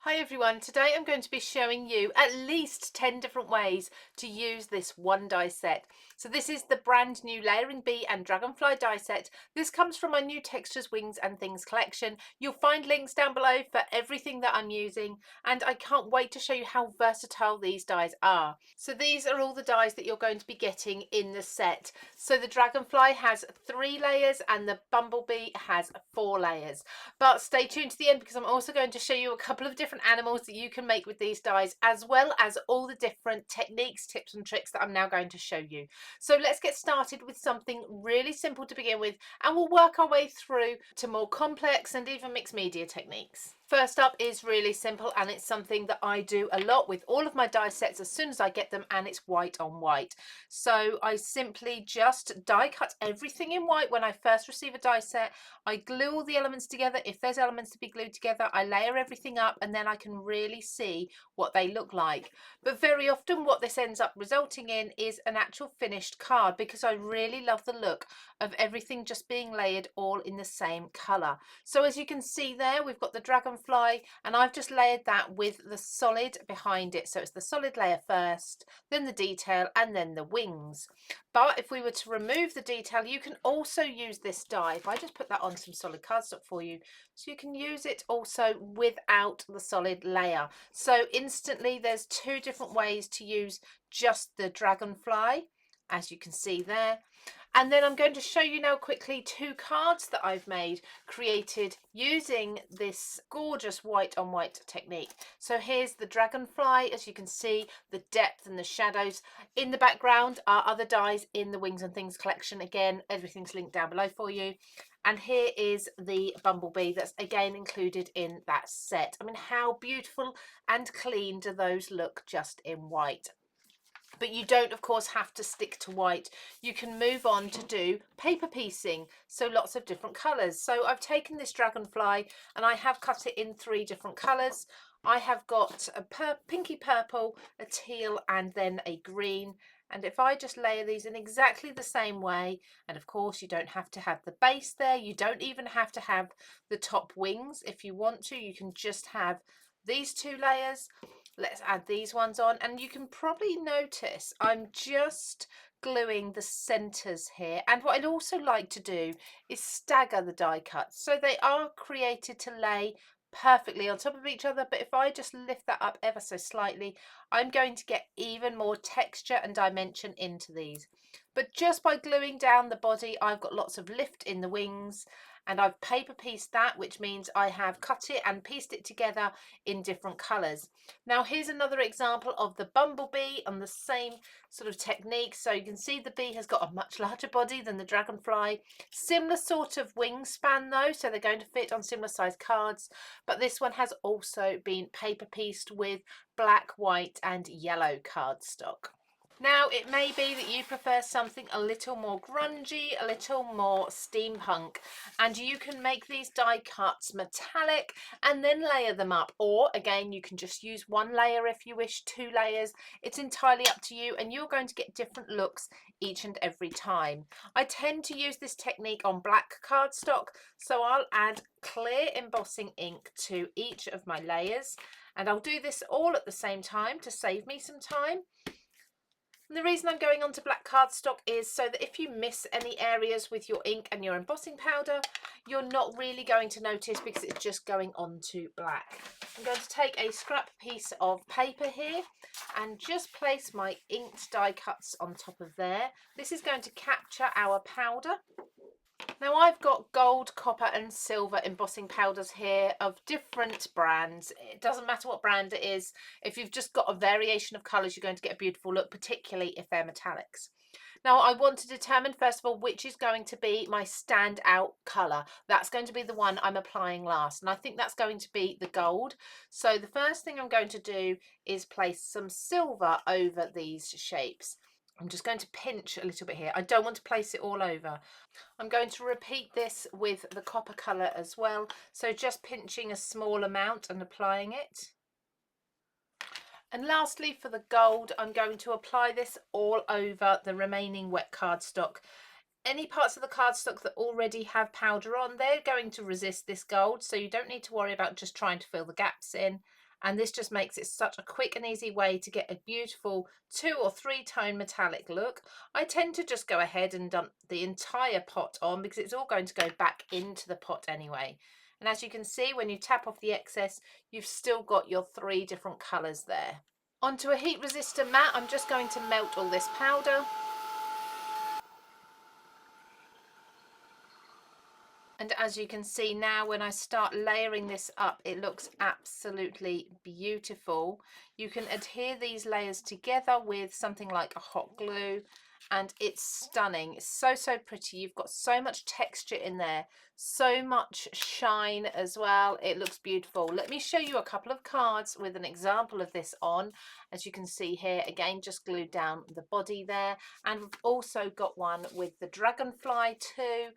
Hi everyone, today I'm going to be showing you at least 10 different ways to use this one die set. So this is the brand new Layering Bee and Dragonfly die set. This comes from my new Textures, Wings and Things collection. You'll find links down below for everything that I'm using, and I can't wait to show you how versatile these dies are. So these are all the dies that you're going to be getting in the set. So the Dragonfly has 3 layers and the Bumblebee has 4 layers. But stay tuned to the end because I'm also going to show you a couple of different animals that you can make with these dies, as well as all the different techniques, tips and tricks that I'm now going to show you. So let's get started with something really simple to begin with, and we'll work our way through to more complex and even mixed media techniques. First up is really simple, and it's something that I do a lot with all of my die sets as soon as I get them, and it's white on white. So I simply just die cut everything in white when I first receive a die set. I glue all the elements together. If there's elements to be glued together, I layer everything up, and then I can really see what they look like. But very often what this ends up resulting in is an actual finished card, because I really love the look of everything just being layered all in the same colour. So as you can see there, we've got the dragonfly, and I've just layered that with the solid behind it. So it's the solid layer first, then the detail, and then the wings. But if we were to remove the detail, you can also use this die. If I just put that on some solid cardstock for you, so you can use it also without the solid layer. So instantly there's 2 different ways to use just the dragonfly, as you can see there. And then I'm going to show you now quickly 2 cards that I've made, created using this gorgeous white on white technique. So here's the dragonfly. As you can see, the depth and the shadows. In the background are other dies in the Wings and Things collection. Again, everything's linked down below for you. And here is the bumblebee that's again included in that set. I mean, how beautiful and clean do those look just in white? But you don't, of course, have to stick to white. You can move on to do paper piecing, so lots of different colours. So I've taken this dragonfly and I have cut it in 3 different colours. I have got a pinky purple, a teal, and then a green. And if I just layer these in exactly the same way, and of course you don't have to have the base there, you don't even have to have the top wings. If you want to, you can just have these 2 layers. Let's add these ones on, and you can probably notice I'm just gluing the centers here. And what I'd also like to do is stagger the die cuts, so they are created to lay perfectly on top of each other. But if I just lift that up ever so slightly, I'm going to get even more texture and dimension into these. But just by gluing down the body, I've got lots of lift in the wings, and I've paper pieced that, which means I have cut it and pieced it together in different colors. Now here's another example of the bumblebee on the same sort of technique. So you can see the bee has got a much larger body than the dragonfly. Similar sort of wingspan though, so they're going to fit on similar size cards. But this one has also been paper pieced with black, white and yellow cardstock. Now, it may be that you prefer something a little more grungy, a little more steampunk, and you can make these die cuts metallic and then layer them up. Or again, you can just use 1 layer if you wish, 2 layers. It's entirely up to you, and you're going to get different looks each and every time. I tend to use this technique on black cardstock, so I'll add clear embossing ink to each of my layers, and I'll do this all at the same time to save me some time. And the reason I'm going on to black cardstock is so that if you miss any areas with your ink and your embossing powder, you're not really going to notice, because it's just going on to black. I'm going to take a scrap piece of paper here and just place my inked die cuts on top of there. This is going to capture our powder. Now I've got gold, copper and silver embossing powders here of different brands. It doesn't matter what brand it is. If you've just got a variation of colours, you're going to get a beautiful look, particularly if they're metallics. Now I want to determine first of all which is going to be my standout colour. That's going to be the one I'm applying last, and I think that's going to be the gold. So the first thing I'm going to do is place some silver over these shapes. I'm just going to pinch a little bit here. I don't want to place it all over. I'm going to repeat this with the copper colour as well. So just pinching a small amount and applying it. And lastly, for the gold, I'm going to apply this all over the remaining wet cardstock. Any parts of the cardstock that already have powder on, they're going to resist this gold, so you don't need to worry about just trying to fill the gaps in. and this just makes it such a quick and easy way to get a beautiful 2 or 3 tone metallic look. I tend to just go ahead and dump the entire pot on because it's all going to go back into the pot anyway. And as you can see, when you tap off the excess, you've still got your 3 different colours there. Onto a heat resistant mat, I'm just going to melt all this powder. And as you can see now, when I start layering this up, it looks absolutely beautiful. You can adhere these layers together with something like a hot glue, and it's stunning. It's so, so pretty. You've got so much texture in there, so much shine as well. It looks beautiful. Let me show you a couple of cards with an example of this on. As you can see here, again, just glued down the body there. And we've also got one with the dragonfly too.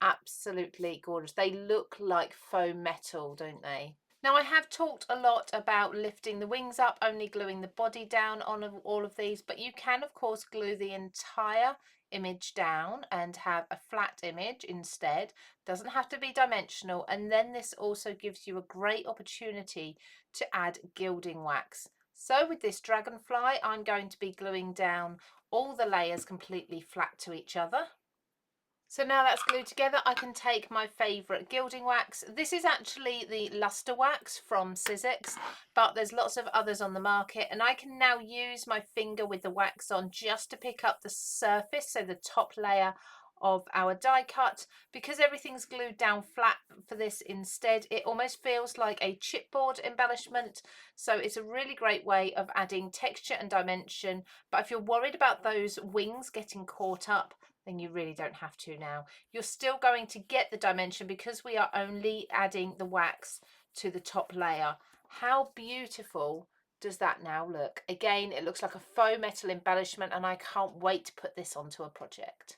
Absolutely gorgeous. They look like faux metal, don't they? Now, I have talked a lot about lifting the wings up, only gluing the body down on all of these, but you can of course glue the entire image down and have a flat image instead. Doesn't have to be dimensional, and then this also gives you a great opportunity to add gilding wax. So with this dragonfly, I'm going to be gluing down all the layers completely flat to each other. So now that's glued together, I can take my favourite gilding wax. This is actually the luster wax from Sizzix, but there's lots of others on the market, and I can now use my finger with the wax on just to pick up the surface, so the top layer of our die cut. Because everything's glued down flat for this instead, it almost feels like a chipboard embellishment, so it's a really great way of adding texture and dimension. But if you're worried about those wings getting caught up, then you really don't have to now. You're still going to get the dimension because we are only adding the wax to the top layer. How beautiful does that now look? Again, it looks like a faux metal embellishment, and I can't wait to put this onto a project.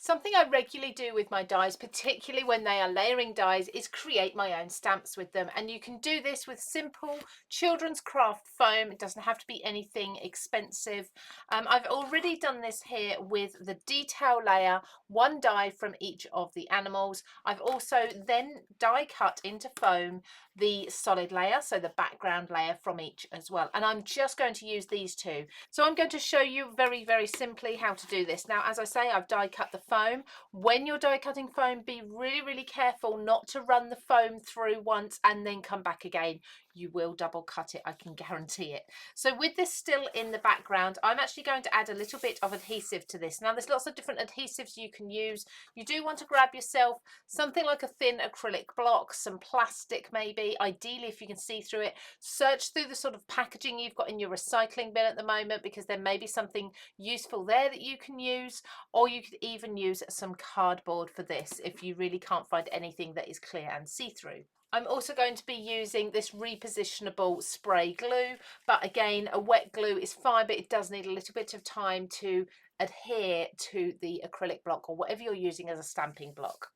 Something I regularly do with my dies, particularly when they are layering dies, is create my own stamps with them. And you can do this with simple children's craft foam. It doesn't have to be anything expensive. I've already done this here with the detail layer, one die from each of the animals. I've also then die cut into foam the solid layer, so the background layer from each as well. And I'm just going to use these two. So I'm going to show you very, very simply how to do this. Now, as I say, I've die cut the foam. When you're die cutting foam, be really, really careful not to run the foam through once and then come back again. You will double cut it, I can guarantee it. So with this still in the background, I'm actually going to add a little bit of adhesive to this. Now, there's lots of different adhesives you can use. You do want to grab yourself something like a thin acrylic block, some plastic maybe, ideally if you can see through it. Search through the sort of packaging you've got in your recycling bin at the moment, because there may be something useful there that you can use, or you could even use some cardboard for this if you really can't find anything that is clear and see-through. I'm also going to be using this repositionable spray glue, but again, a wet glue is fine, but it does need a little bit of time to adhere to the acrylic block or whatever you're using as a stamping block.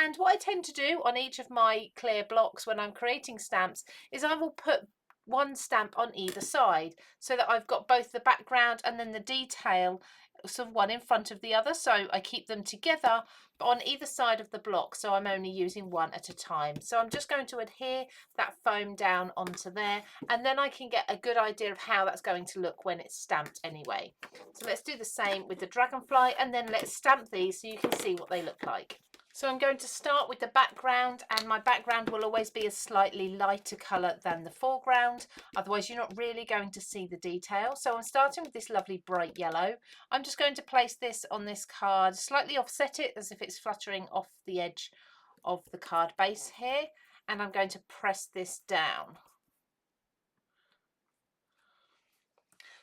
And what I tend to do on each of my clear blocks when I'm creating stamps is I will put one stamp on either side, so that I've got both the background and then the detail sort of one in front of the other, so I keep them together but on either side of the block, so I'm only using one at a time. So I'm just going to adhere that foam down onto there, and then I can get a good idea of how that's going to look when it's stamped anyway. So let's do the same with the dragonfly, and then let's stamp these so you can see what they look like. So I'm going to start with the background, and my background will always be a slightly lighter colour than the foreground, otherwise you're not really going to see the detail. So I'm starting with this lovely bright yellow. I'm just going to place this on this card, slightly offset it as if it's fluttering off the edge of the card base here, and I'm going to press this down.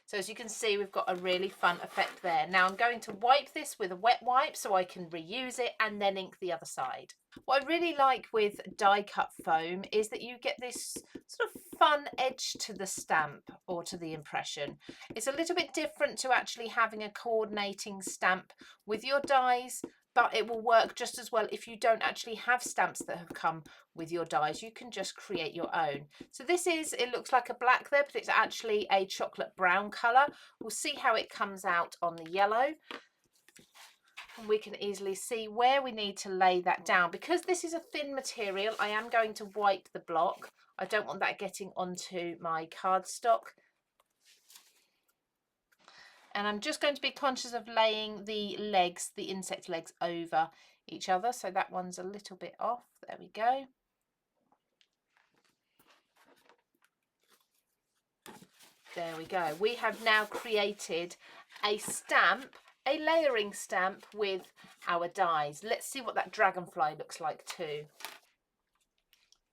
So as you can see, we've got a really fun effect there. Now I'm going to wipe this with a wet wipe so I can reuse it and then ink the other side. What I really like with die cut foam is that you get this sort of fun edge to the stamp or to the impression. It's a little bit different to actually having a coordinating stamp with your dies, but it will work just as well if you don't actually have stamps that have come with your dies. You can just create your own. So this is, it looks like a black there, but it's actually a chocolate brown colour. We'll see how it comes out on the yellow. And we can easily see where we need to lay that down. Because this is a thin material, I am going to wipe the block. I don't want that getting onto my cardstock. And I'm just going to be conscious of laying the legs, the insect legs, over each other. So that one's a little bit off. There we go. There we go. We have now created a stamp, a layering stamp with our dies. Let's see what that dragonfly looks like too.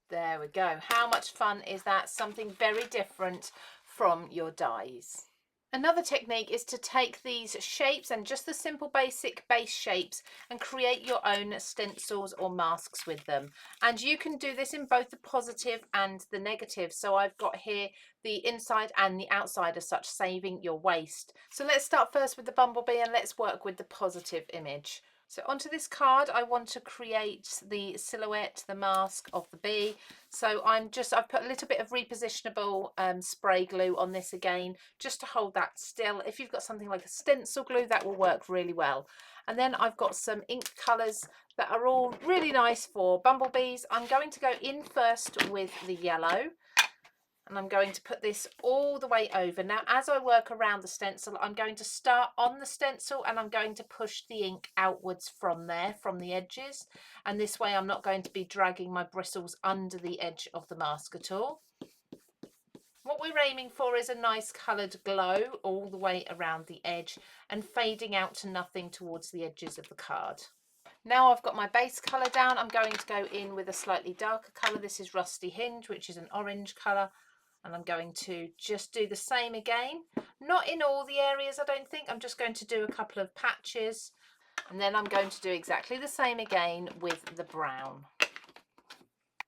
There we go. How much fun is that? Something very different from your dies. Another technique is to take these shapes and just the simple basic base shapes and create your own stencils or masks with them. And you can do this in both the positive and the negative. So I've got here the inside and the outside as such, saving your waste. So let's start first with the bumblebee and let's work with the positive image. So onto this card, I want to create the silhouette, the mask of the bee. So I've put a little bit of repositionable spray glue on this again, just to hold that still. If you've got something like a stencil glue, that will work really well. And then I've got some ink colours that are all really nice for bumblebees. I'm going to go in first with the yellow. And I'm going to put this all the way over. Now, as I work around the stencil, I'm going to start on the stencil and I'm going to push the ink outwards from there, from the edges. And this way I'm not going to be dragging my bristles under the edge of the mask at all. What we're aiming for is a nice coloured glow all the way around the edge and fading out to nothing towards the edges of the card. Now I've got my base colour down, I'm going to go in with a slightly darker colour. This is Rusty Hinge, which is an orange colour. And I'm going to just do the same again. Not in all the areas, I don't think. I'm just going to do a couple of patches. And then I'm going to do exactly the same again with the brown.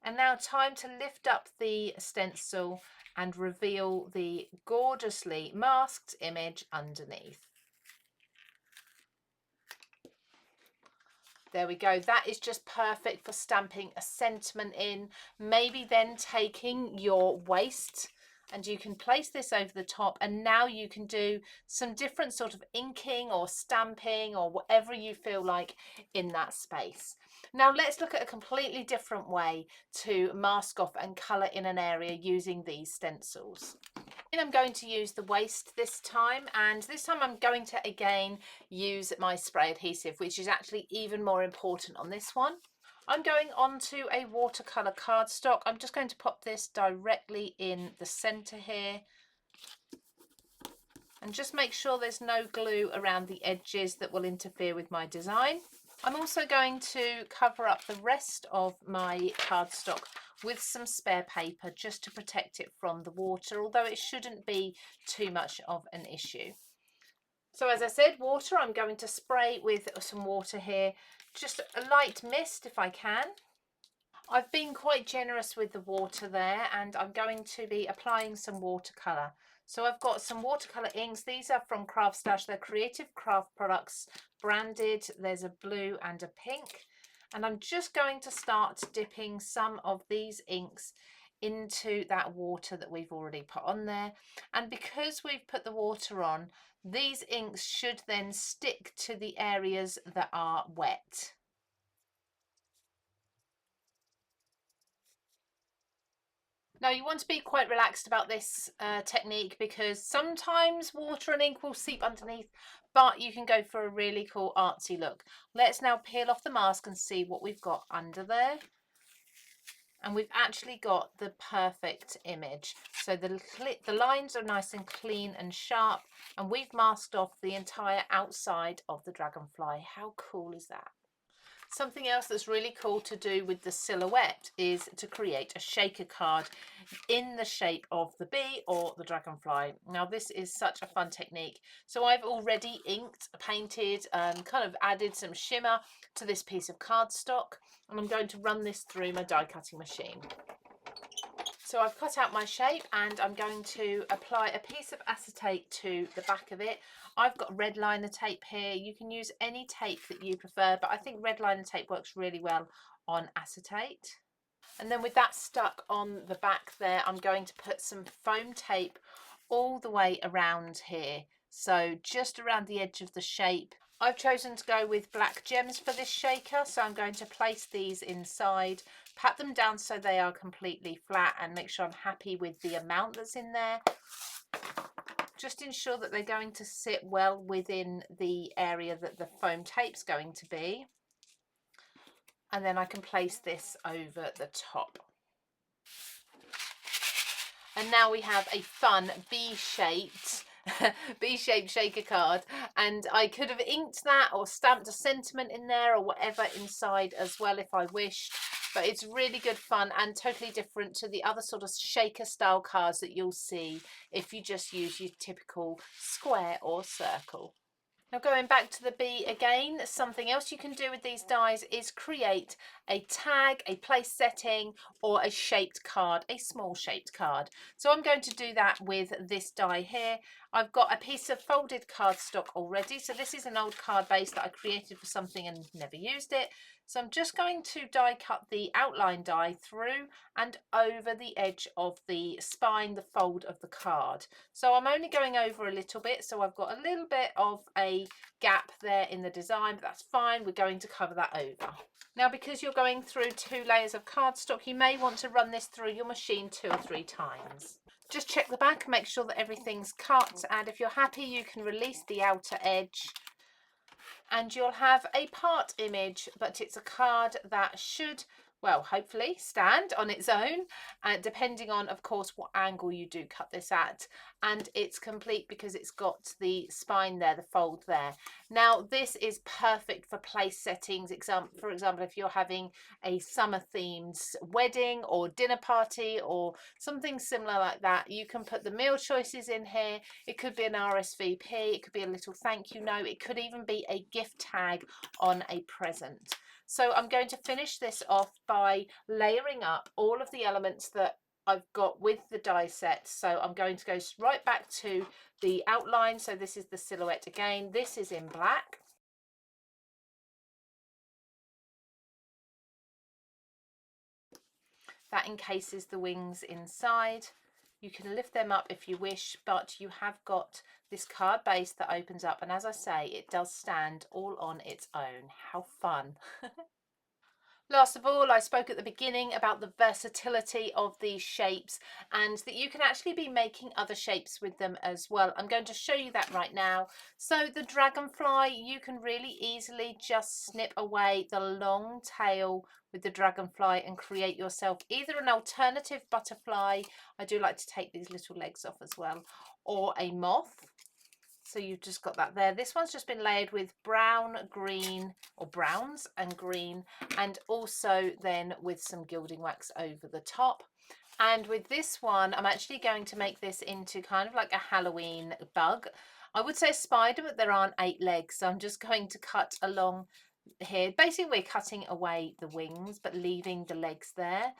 And now time to lift up the stencil and reveal the gorgeously masked image underneath. There we go. That is just perfect for stamping a sentiment in. Maybe then taking your waist and you can place this over the top, and now you can do some different sort of inking or stamping or whatever you feel like in that space. Now let's look at a completely different way to mask off and colour in an area using these stencils. I'm going to use the waist this time, and this time I'm going to again use my spray adhesive, which is actually even more important on this one. I'm going on to a watercolor cardstock. I'm just going to pop this directly in the center here and just make sure there's no glue around the edges that will interfere with my design. I'm also going to cover up the rest of my cardstock with some spare paper just to protect it from the water, although it shouldn't be too much of an issue. So as I said, water, I'm going to spray with some water here, just a light mist if I can. I've been quite generous with the water there, and I'm going to be applying some watercolour. So I've got some watercolour inks. These are from CraftStash. They're Creative Craft products, branded. There's a blue and a pink. And I'm just going to start dipping some of these inks into that water that we've already put on there. And because we've put the water on, these inks should then stick to the areas that are wet. Now you want to be quite relaxed about this technique, because sometimes water and ink will seep underneath, but you can go for a really cool artsy look. Let's now peel off the mask and see what we've got under there. And we've actually got the perfect image. So the lines are nice and clean and sharp, and we've masked off the entire outside of the dragonfly. How cool is that? Something else that's really cool to do with the silhouette is to create a shaker card in the shape of the bee or the dragonfly. Now this is such a fun technique. So I've already inked, painted, kind of added some shimmer to this piece of cardstock, and I'm going to run this through my die cutting machine. So I've cut out my shape and I'm going to apply a piece of acetate to the back of it. I've got red liner tape here. You can use any tape that you prefer, but I think red liner tape works really well on acetate. And then with that stuck on the back there, I'm going to put some foam tape all the way around here. So just around the edge of the shape, I've chosen to go with black gems for this shaker, so I'm going to place these inside, pat them down so they are completely flat, and make sure I'm happy with the amount that's in there. Just ensure that they're going to sit well within the area that the foam tape's going to be. And then I can place this over the top. And now we have a fun B-shaped B-shaped shaker card, and I could have inked that or stamped a sentiment in there or whatever inside as well if I wished, but it's really good fun and totally different to the other sort of shaker style cards that you'll see if you just use your typical square or circle. Now going back to the B again, something else you can do with these dies is create a tag, a place setting, or a shaped card, a small shaped card. So I'm going to do that with this die here. I've got a piece of folded cardstock already. So this is an old card base that I created for something and never used it. So I'm just going to die cut the outline die through and over the edge of the spine, the fold of the card. So I'm only going over a little bit, so I've got a little bit of a gap there in the design, but that's fine. We're going to cover that over. Now, because you're going through 2 layers of cardstock, you may want to run this through your machine 2 or 3 times. Just check the back and make sure that everything's cut, and if you're happy, you can release the outer edge. And you'll have a part image, but it's a card that should, well, hopefully stand on its own, depending on, of course, what angle you do cut this at. And it's complete because it's got the spine there, the fold there. Now, this is perfect for place settings. For example, if you're having a summer themed wedding or dinner party or something similar like that, you can put the meal choices in here. It could be an RSVP, it could be a little thank you note, it could even be a gift tag on a present. So I'm going to finish this off by layering up all of the elements that I've got with the die set. So I'm going to go right back to the outline. So this is the silhouette again. This is in black. That encases the wings inside. You can lift them up if you wish, but you have got this card base that opens up, and as I say, it does stand all on its own. How fun. Last of all, I spoke at the beginning about the versatility of these shapes and that you can actually be making other shapes with them as well. I'm going to show you that right now. So the dragonfly, you can really easily just snip away the long tail with the dragonfly and create yourself either an alternative butterfly. I do like to take these little legs off as well, or a moth. So you've just got that there. This one's just been layered with brown, green, or browns and green, and also then with some gilding wax over the top. And with this one, I'm actually going to make this into kind of like a Halloween bug. I would say a spider, but there aren't 8 legs. So I'm just going to cut along here. Basically, we're cutting away the wings, but leaving the legs there.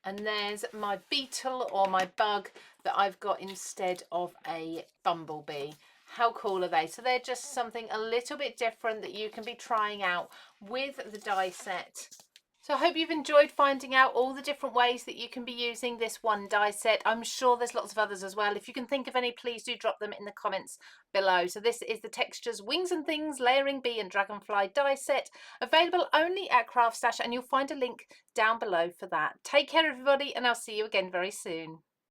And there's my beetle or my bug that I've got instead of a bumblebee. How cool are they? So they're just something a little bit different that you can be trying out with the die set. So I hope you've enjoyed finding out all the different ways that you can be using this one die set. I'm sure there's lots of others as well. If you can think of any, please do drop them in the comments below. So this is the Textures Wings and Things Layering Bee and Dragonfly die set, available only at CraftStash, and you'll find a link down below for that. Take care everybody, and I'll see you again very soon.